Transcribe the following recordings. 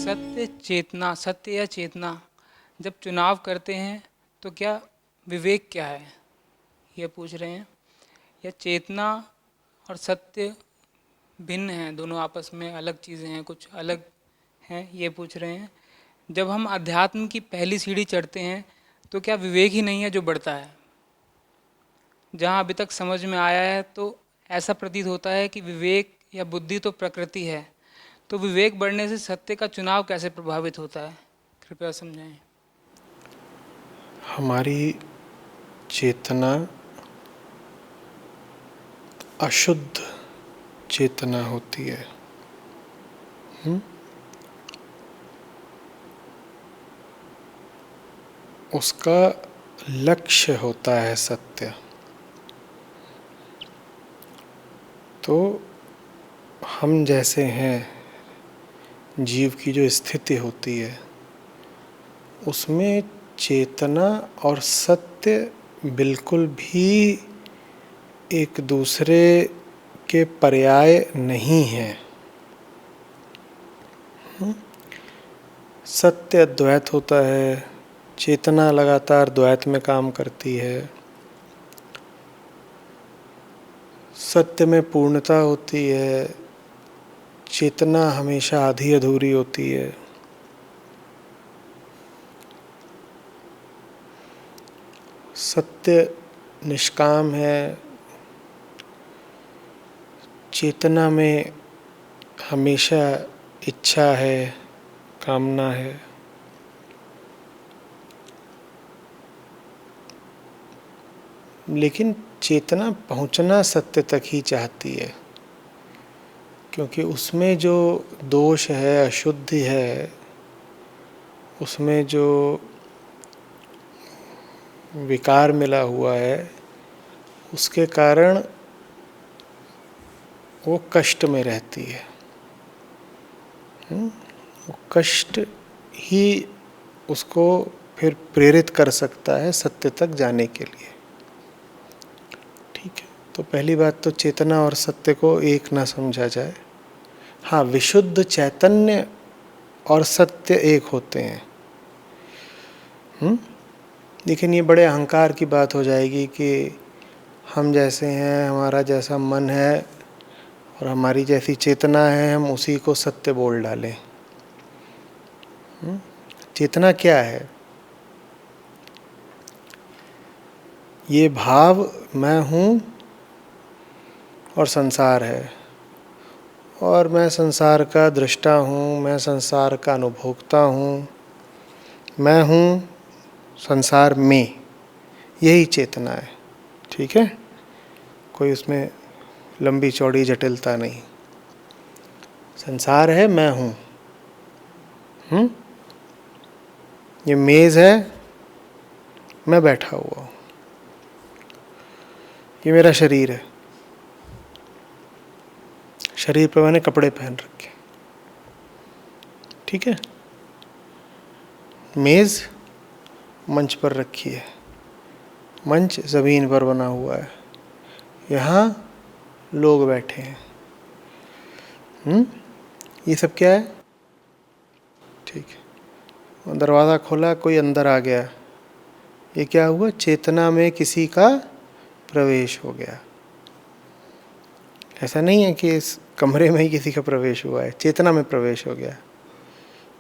सत्य चेतना, सत्य या चेतना, जब चुनाव करते हैं तो क्या विवेक क्या है, ये पूछ रहे हैं। या चेतना और सत्य भिन्न हैं, दोनों आपस में अलग चीज़ें हैं, कुछ अलग हैं, ये पूछ रहे हैं। जब हम अध्यात्म की पहली सीढ़ी चढ़ते हैं तो क्या विवेक ही नहीं है जो बढ़ता है। जहाँ अभी तक समझ में आया है तो ऐसा प्रतीत होता है कि विवेक या बुद्धि तो प्रकृति है, तो विवेक बढ़ने से सत्य का चुनाव कैसे प्रभावित होता है, कृपया समझाएं। हमारी चेतना अशुद्ध चेतना होती है। उसका लक्ष्य होता है सत्य। तो हम जैसे हैं, जीव की जो स्थिति होती है उसमें चेतना और सत्य बिल्कुल भी एक दूसरे के पर्याय नहीं हैं। सत्य द्वैत होता है, चेतना लगातार द्वैत में काम करती है। सत्य में पूर्णता होती है, चेतना हमेशा आधी अधूरी होती है। सत्य निष्काम है, चेतना में हमेशा इच्छा है, कामना है। लेकिन चेतना पहुंचना सत्य तक ही चाहती है, क्योंकि उसमें जो दोष है, अशुद्धि है, उसमें जो विकार मिला हुआ है, उसके कारण वो कष्ट में रहती है। वो कष्ट ही उसको फिर प्रेरित कर सकता है सत्य तक जाने के लिए। ठीक है, तो पहली बात तो चेतना और सत्य को एक ना समझा जाए। हाँ, विशुद्ध चैतन्य और सत्य एक होते हैं। लेकिन ये बड़े अहंकार की बात हो जाएगी कि हम जैसे हैं, हमारा जैसा मन है और हमारी जैसी चेतना है, हम उसी को सत्य बोल डालें। चेतना क्या है? ये भाव मैं हूँ और संसार है, और मैं संसार का दृष्टा हूँ, मैं संसार का अनुभोक्ता हूँ, मैं हूँ संसार में। यही चेतना है। ठीक है, कोई उसमें लंबी चौड़ी जटिलता नहीं। संसार है, मैं हूँ। ये मेज़ है, मैं बैठा हुआ हूँ। ये मेरा शरीर है, शरीर पर मैंने कपड़े पहन रखे। ठीक है, मेज़ मंच पर रखी है, मंच ज़मीन पर बना हुआ है, यहाँ लोग बैठे हैं। ये सब क्या है? ठीक है, दरवाज़ा खोला, कोई अंदर आ गया, ये क्या हुआ? चेतना में किसी का प्रवेश हो गया। ऐसा नहीं है कि इस कमरे में ही किसी का प्रवेश हुआ है, चेतना में प्रवेश हो गया,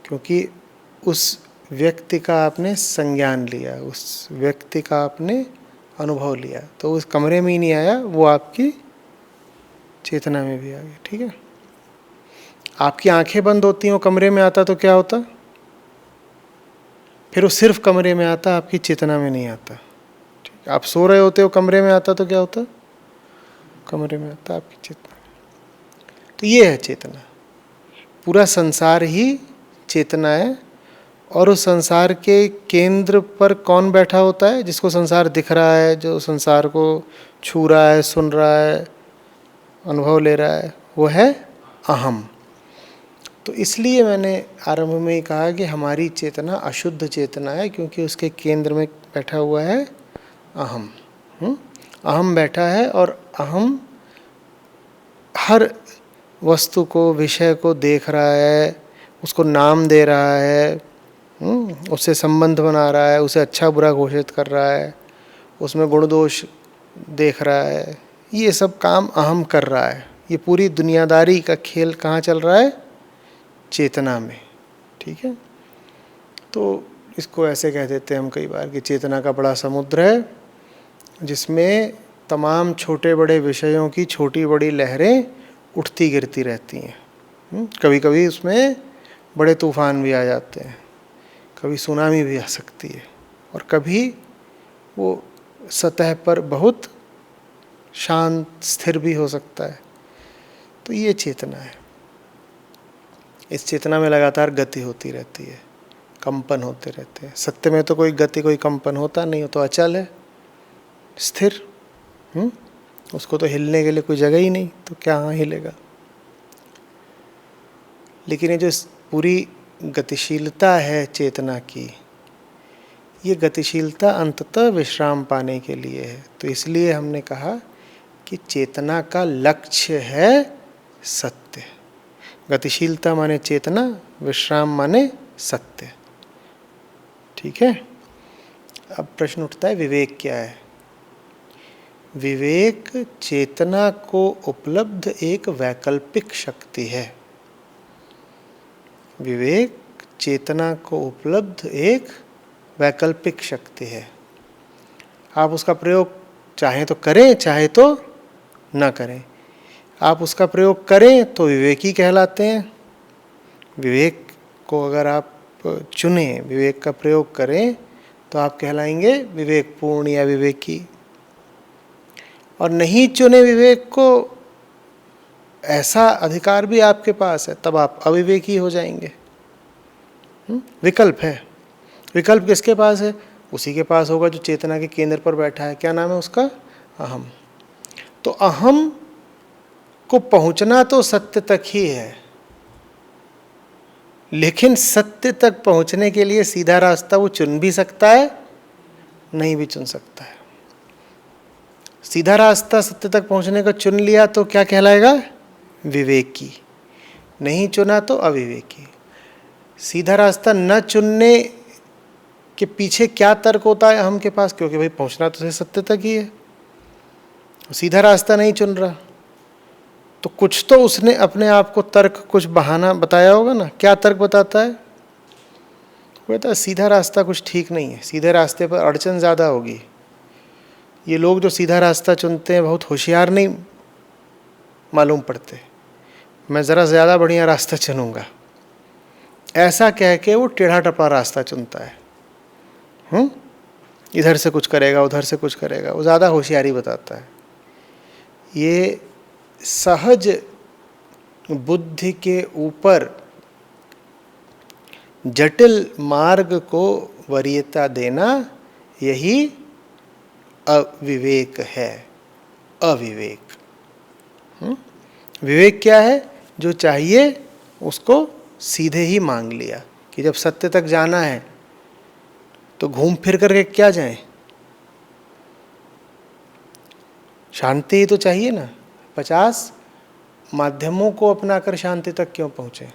क्योंकि उस व्यक्ति का आपने संज्ञान लिया, उस व्यक्ति का आपने अनुभव लिया, तो उस कमरे में ही नहीं आया, वो आपकी चेतना में भी आ गया। ठीक है, आपकी आंखें बंद होती हैं, कमरे में आता तो क्या होता? फिर वो सिर्फ कमरे में आता, आपकी चेतना में नहीं आता। ठीक, आप सो रहे होते हो, कमरे में आता तो क्या होता? कमरे में आता, आपकी चेतना। तो ये है चेतना। पूरा संसार ही चेतना है, और उस संसार के केंद्र पर कौन बैठा होता है? जिसको संसार दिख रहा है, जो संसार को छू रहा है, सुन रहा है, अनुभव ले रहा है, वो है अहम। तो इसलिए मैंने आरंभ में ही कहा कि हमारी चेतना अशुद्ध चेतना है, क्योंकि उसके केंद्र में बैठा हुआ है अहम। अहम बैठा है, और अहम हर वस्तु को, विषय को देख रहा है, उसको नाम दे रहा है, उससे संबंध बना रहा है, उसे अच्छा बुरा घोषित कर रहा है, उसमें गुण दोष देख रहा है, ये सब काम अहम कर रहा है। ये पूरी दुनियादारी का खेल कहाँ चल रहा है? चेतना में। ठीक है, तो इसको ऐसे कह देते हैं हम कई बार कि चेतना का बड़ा समुद्र है जिसमें तमाम छोटे बड़े विषयों की छोटी बड़ी लहरें उठती गिरती रहती हैं। कभी कभी उसमें बड़े तूफान भी आ जाते हैं, कभी सुनामी भी आ सकती है, और कभी वो सतह पर बहुत शांत स्थिर भी हो सकता है। तो ये चेतना है। इस चेतना में लगातार गति होती रहती है, कंपन होते रहते हैं। सत्य में तो कोई गति कोई कंपन होता नहीं, हो तो अचल है, स्थिर। उसको तो हिलने के लिए कोई जगह ही नहीं, तो क्या हाँ हिलेगा। लेकिन ये जो पूरी गतिशीलता है चेतना की, ये गतिशीलता अंततः विश्राम पाने के लिए है। तो इसलिए हमने कहा कि चेतना का लक्ष्य है सत्य। गतिशीलता माने चेतना, विश्राम माने सत्य। ठीक है। अब प्रश्न उठता है विवेक क्या है? विवेक चेतना को उपलब्ध एक वैकल्पिक शक्ति है। विवेक चेतना को उपलब्ध एक वैकल्पिक शक्ति है। आप उसका प्रयोग चाहे तो करें, चाहे तो न करें। आप उसका प्रयोग करें तो विवेकी कहलाते हैं। विवेक को अगर आप चुनें, विवेक का प्रयोग करें, तो आप कहलाएंगे विवेकपूर्ण या विवेकी। और नहीं चुने विवेक को, ऐसा अधिकार भी आपके पास है, तब आप अविवेकी हो जाएंगे। विकल्प है। विकल्प किसके पास है? उसी के पास होगा जो चेतना के केंद्र पर बैठा है। क्या नाम है उसका? अहम। तो अहम को पहुंचना तो सत्य तक ही है, लेकिन सत्य तक पहुंचने के लिए सीधा रास्ता वो चुन भी सकता है, नहीं भी चुन सकता है। सीधा रास्ता सत्य तक पहुंचने का चुन लिया तो क्या कहलाएगा? विवेकी। नहीं चुना तो अविवेकी। सीधा रास्ता न चुनने के पीछे क्या तर्क होता है हम के पास? क्योंकि भाई पहुंचना तो सत्य तक ही है। सीधा रास्ता नहीं चुन रहा तो कुछ तो उसने अपने आप को तर्क, कुछ बहाना बताया होगा ना। क्या तर्क बताता है? वो कहता है सीधा रास्ता कुछ ठीक नहीं है, सीधे रास्ते पर अड़चन ज़्यादा होगी। ये लोग जो सीधा रास्ता चुनते हैं बहुत होशियार नहीं मालूम पड़ते, मैं ज़रा ज़्यादा बढ़िया रास्ता चुनूंगा, ऐसा कह के वो टेढ़ा टपड़ा रास्ता चुनता है। इधर से कुछ करेगा, उधर से कुछ करेगा, वो ज़्यादा होशियारी बताता है। ये सहज बुद्धि के ऊपर जटिल मार्ग को वरीयता देना, यही अविवेक है। अविवेक। विवेक क्या है? जो चाहिए उसको सीधे ही मांग लिया कि जब सत्य तक जाना है तो घूम फिर करके क्या जाएं? शांति ही तो चाहिए ना। 50 माध्यमों को अपनाकर शांति तक क्यों पहुँचे?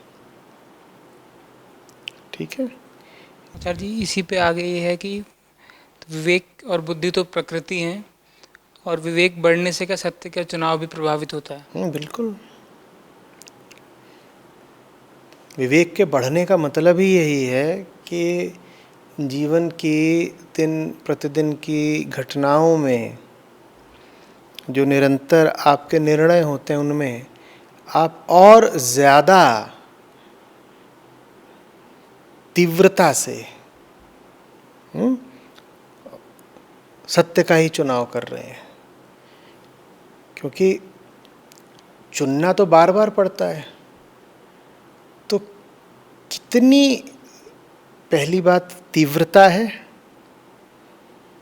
ठीक है। आचार्य जी, इसी पे आगे ये है कि विवेक और बुद्धि तो प्रकृति हैं, और विवेक बढ़ने से क्या सत्य का चुनाव भी प्रभावित होता है? बिल्कुल। विवेक के बढ़ने का मतलब ही यही है कि जीवन की दिन प्रतिदिन की घटनाओं में जो निरंतर आपके निर्णय होते हैं, उनमें आप और ज़्यादा तीव्रता से सत्य का ही चुनाव कर रहे हैं। क्योंकि चुनना तो बार बार पड़ता है। तो कितनी, पहली बात तीव्रता है,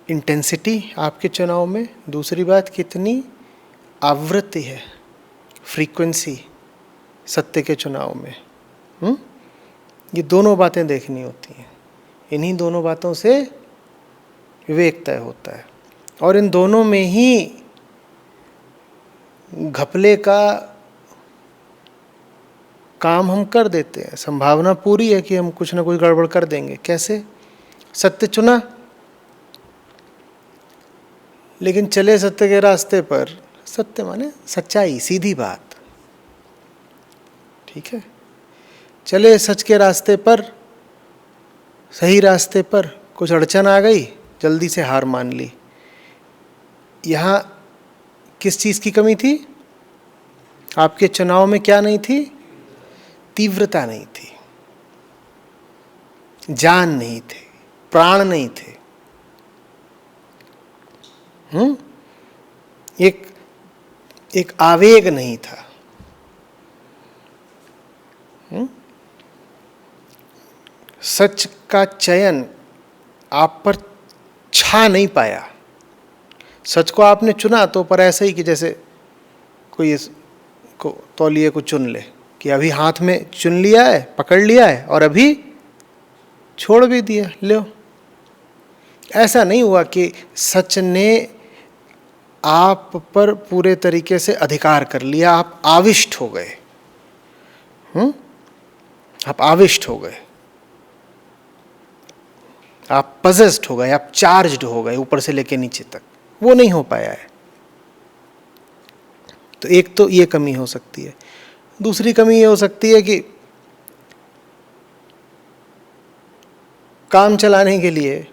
इंटेंसिटी आपके चुनाव में। दूसरी बात कितनी आवृत्ति है, फ्रीक्वेंसी सत्य के चुनाव में। ये दोनों बातें देखनी होती हैं। इन्हीं दोनों बातों से विवेक तय होता है, और इन दोनों में ही घपले का काम हम कर देते हैं, संभावना पूरी है कि हम कुछ ना कुछ गड़बड़ कर देंगे। कैसे? सत्य चुना, लेकिन चले सत्य के रास्ते पर। सत्य माने सच्चाई, सीधी बात, ठीक है। चले सच के रास्ते पर, सही रास्ते पर, कुछ अड़चन आ गई, जल्दी से हार मान ली। यहाँ किस चीज़ की कमी थी? आपके चुनाव में क्या नहीं थी? तीव्रता नहीं थी, जान नहीं थे, प्राण नहीं थे। एक आवेग नहीं था। सच का चयन आप पर छा नहीं पाया। सच को आपने चुना तो पर ऐसे ही कि जैसे कोई को तौलिए को चुन ले, कि अभी हाथ में चुन लिया है, पकड़ लिया है और अभी छोड़ भी दिया, लो। ऐसा नहीं हुआ कि सच ने आप पर पूरे तरीके से अधिकार कर लिया, आप आविष्ट हो गए। आप आविष्ट हो गए, आप पजेस्ड हो गए, आप चार्ज्ड हो गए ऊपर से लेके नीचे तक। वो नहीं हो पाया है। तो एक तो ये कमी हो सकती है। दूसरी कमी ये हो सकती है कि काम चलाने के लिए,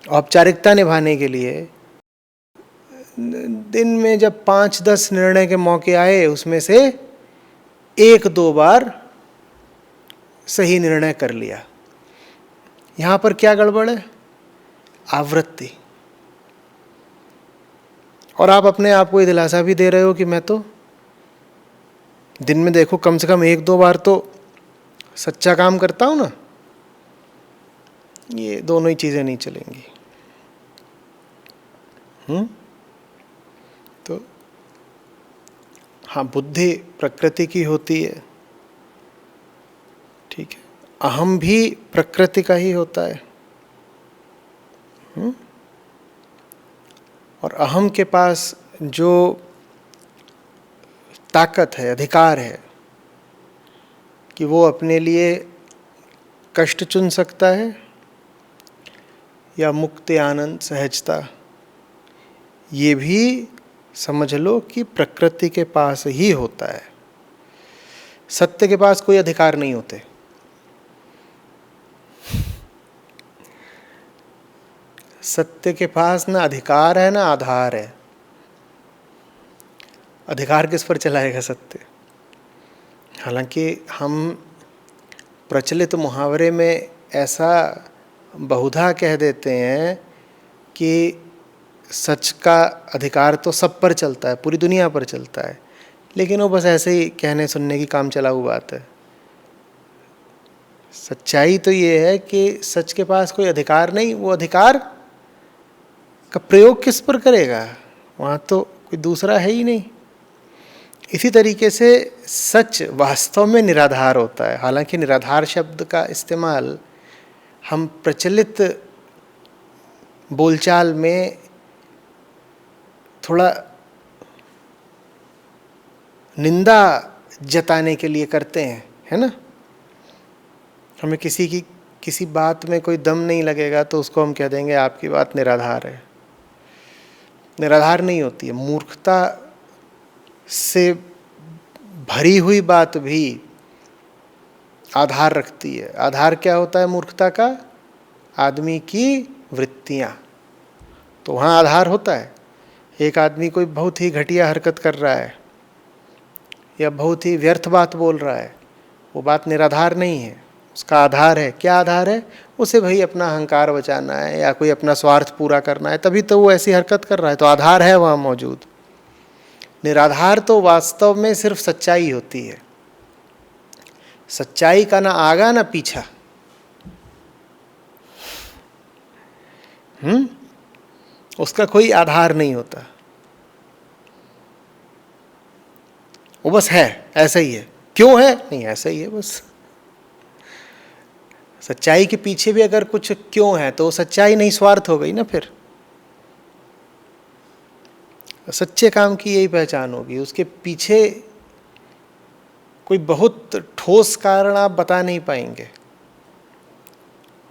औपचारिकता निभाने के लिए दिन में जब 5-10 निर्णय के मौके आए, उसमें से 1-2 बार सही निर्णय कर लिया। यहां पर क्या गड़बड़ है? आवृत्ति। और आप अपने आप को ये दिलासा भी दे रहे हो कि मैं तो दिन में देखो कम से कम 1-2 बार तो सच्चा काम करता हूं ना। ये दोनों ही चीजें नहीं चलेंगी। तो हाँ, बुद्धि प्रकृति की होती है, ठीक है। अहम भी प्रकृति का ही होता है। और अहम के पास जो ताकत है, अधिकार है कि वो अपने लिए कष्ट चुन सकता है या मुक्ति, आनंद, सहजता, ये भी समझ लो कि प्रकृति के पास ही होता है। सत्य के पास कोई अधिकार नहीं होते। सत्य के पास ना अधिकार है ना आधार है। अधिकार किस पर चलाएगा सत्य? हालांकि हम प्रचलित मुहावरे में ऐसा बहुधा कह देते हैं कि सच का अधिकार तो सब पर चलता है, पूरी दुनिया पर चलता है, लेकिन वो बस ऐसे ही कहने सुनने की काम चलाऊ बात है। सच्चाई तो ये है कि सच के पास कोई अधिकार नहीं। वो अधिकार का प्रयोग किस पर करेगा? वहाँ तो कोई दूसरा है ही नहीं। इसी तरीके से सच वास्तव में निराधार होता है। हालांकि निराधार शब्द का इस्तेमाल हम प्रचलित बोलचाल में थोड़ा निंदा जताने के लिए करते हैं, है ना। हमें किसी बात में कोई दम नहीं लगेगा तो उसको हम कह देंगे आपकी बात निराधार है। निराधार नहीं होती है। मूर्खता से भरी हुई बात भी आधार रखती है। आधार क्या होता है मूर्खता का? आदमी की वृत्तियाँ। तो वहाँ आधार होता है। एक आदमी कोई बहुत ही घटिया हरकत कर रहा है या बहुत ही व्यर्थ बात बोल रहा है, वो बात निराधार नहीं है। उसका आधार है। क्या आधार है? उसे भाई अपना अहंकार बचाना है या कोई अपना स्वार्थ पूरा करना है, तभी तो वो ऐसी हरकत कर रहा है। तो आधार है वहाँ मौजूद। निराधार तो वास्तव में सिर्फ सच्चाई होती है। सच्चाई का ना आगा ना पीछा। उसका कोई आधार नहीं होता। वो बस है, ऐसा ही है। क्यों है? नहीं, ऐसा ही है बस। सच्चाई के पीछे भी अगर कुछ क्यों है तो सच्चाई नहीं, स्वार्थ हो गई ना। फिर सच्चे काम की यही पहचान होगी, उसके पीछे कोई बहुत ठोस कारण आप बता नहीं पाएंगे।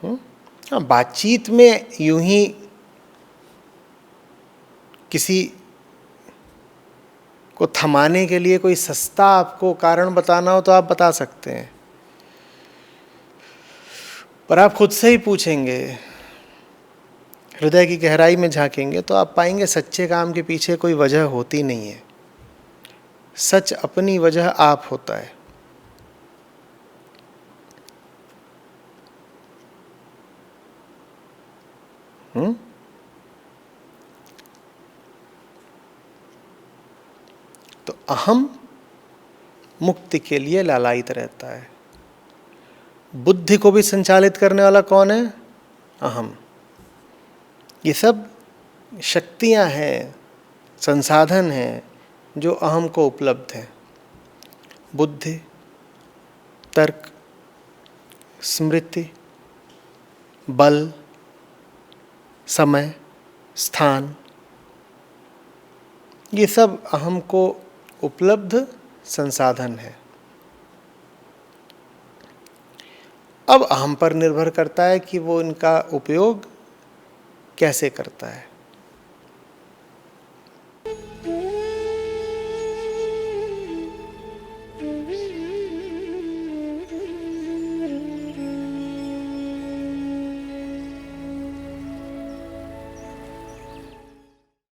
हाँ, बातचीत में यूं ही किसी को थमाने के लिए कोई सस्ता आपको कारण बताना हो तो आप बता सकते हैं, पर आप खुद से ही पूछेंगे, हृदय की गहराई में झांकेंगे तो आप पाएंगे सच्चे काम के पीछे कोई वजह होती नहीं है। सच अपनी वजह आप होता है। तो अहम मुक्ति के लिए लालायित रहता है। बुद्धि को भी संचालित करने वाला कौन है? अहम। ये सब शक्तियां हैं, संसाधन हैं जो अहम को उपलब्ध है। बुद्धि, तर्क, स्मृति, बल, समय, स्थान, ये सब अहम को उपलब्ध संसाधन है। अब अहम पर निर्भर करता है कि वो इनका उपयोग कैसे करता है।